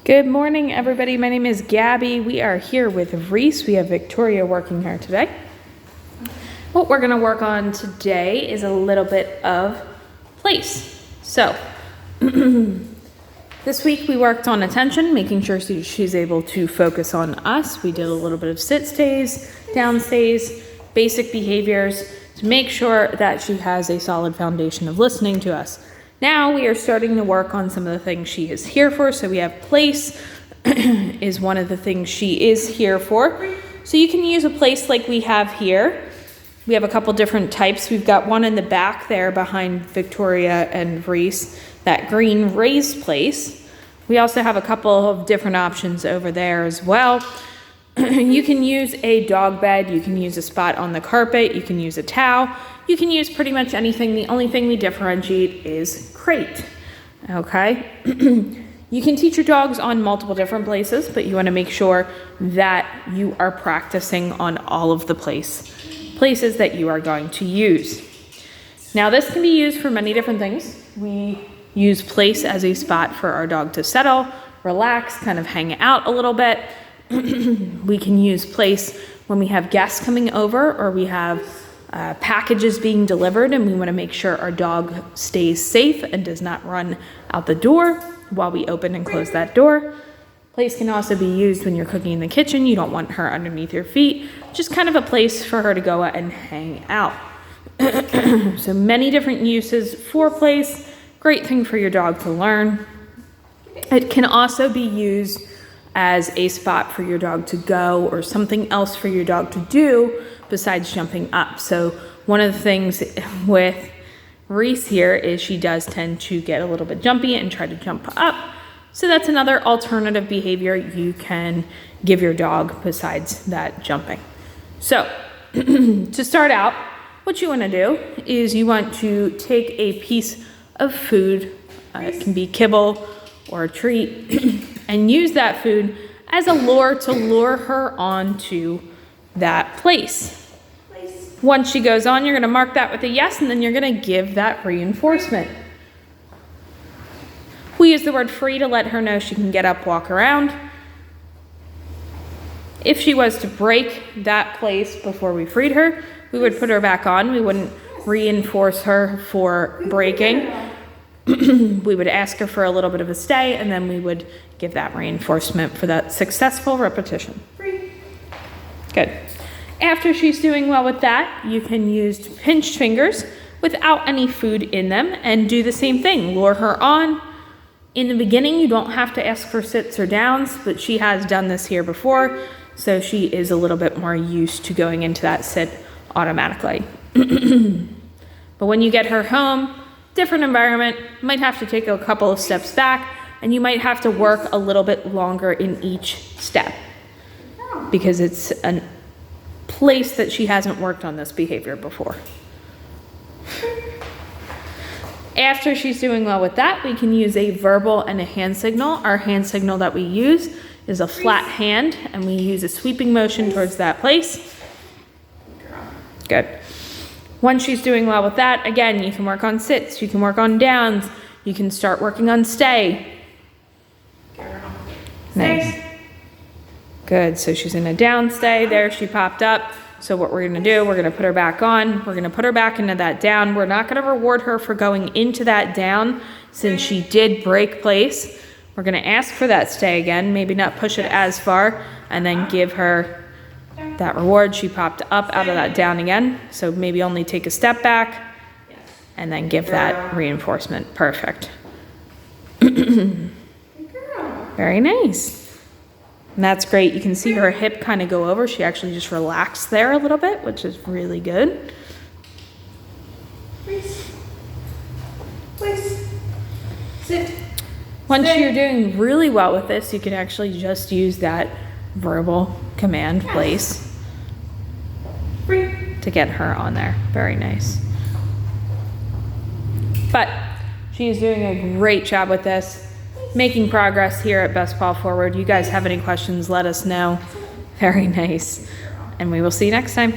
Good morning, everybody. My name is Gabby. We are here with Reese. We have Victoria working here today. What we're going to work on today is a little bit of place. So, this week we worked on attention, making sure she's able to focus on us. We did a little bit of sit stays, down stays, basic behaviors to make sure that she has a solid foundation of listening to us. Now we are starting to work on some of the things she is here for. So we have place is one of the things she is here for. So you can use a place like we have here. We have a couple different types. We've got one in the back there behind Victoria and Reese, that green raised place. We also have a couple of different options over there as well. You can use a dog bed, you can use a spot on the carpet, you can use a towel, you can use pretty much anything. The only thing we differentiate is crate, okay? You can teach your dogs on multiple different places, but you want to make sure that you are practicing on all of the places that you are going to use. Now this can be used for many different things. We use place as a spot for our dog to settle, relax, kind of hang out a little bit. We can use place when we have guests coming over or we have packages being delivered and we want to make sure our dog stays safe and does not run out the door while we open and close that door. Place can also be used when you're cooking in the kitchen. You don't want her underneath your feet. Just kind of a place for her to go out and hang out. So many different uses for place. Great thing for your dog to learn. It can also be used as a spot for your dog to go or something else for your dog to do besides jumping up. So one of the things with Reese here is she does tend to get a little bit jumpy and try to jump up. So that's another alternative behavior you can give your dog besides that jumping. So to start out, what you want to do is you want to take a piece of food, it can be kibble or a treat, and use that food as a lure to lure her onto that place. Once she goes on, you're going to mark that with a yes, and then you're going to give that reinforcement. We use the word free to let her know she can get up, walk around. If she was to break that place before we freed her, we would put her back on. We wouldn't reinforce her for breaking. We would ask her for a little bit of a stay, and then we would give that reinforcement for that successful repetition. Good. After she's doing well with that, you can use pinched fingers without any food in them and do the same thing. Lure her on. In the beginning, you don't have to ask for sits or downs, but she has done this here before, so she is a little bit more used to going into that sit automatically. But when you get her home, different environment, might have to take a couple of steps back, and you might have to work a little bit longer in each step because it's a place that she hasn't worked on this behavior before. After she's doing well with that, we can use a verbal and a hand signal. Our hand signal that we use is a flat hand, and we use a sweeping motion towards that place. Good. Once she's doing well with that, again, you can work on sits, you can work on downs, you can start working on stay. Nice. Good, so she's in a down stay. There, she popped up. So what we're gonna do, we're gonna put her back on. We're gonna put her back into that down. We're not gonna reward her for going into that down since she did break place. We're gonna ask for that stay again, maybe not push it as far, and then give her that reward. She popped up out of that down again. So maybe only take a step back and then give that reinforcement. Perfect. Very nice. And that's great. You can see her hip kind of go over. She actually just relaxed there a little bit, which is really good. Please. Sit. Once you're doing really well with this, you can actually just use that verbal command place to get her on there. Very nice. But she is doing a great job with this. Making progress here at Best Paw Forward. You guys have any questions, let us know. Very nice. And we will see you next time.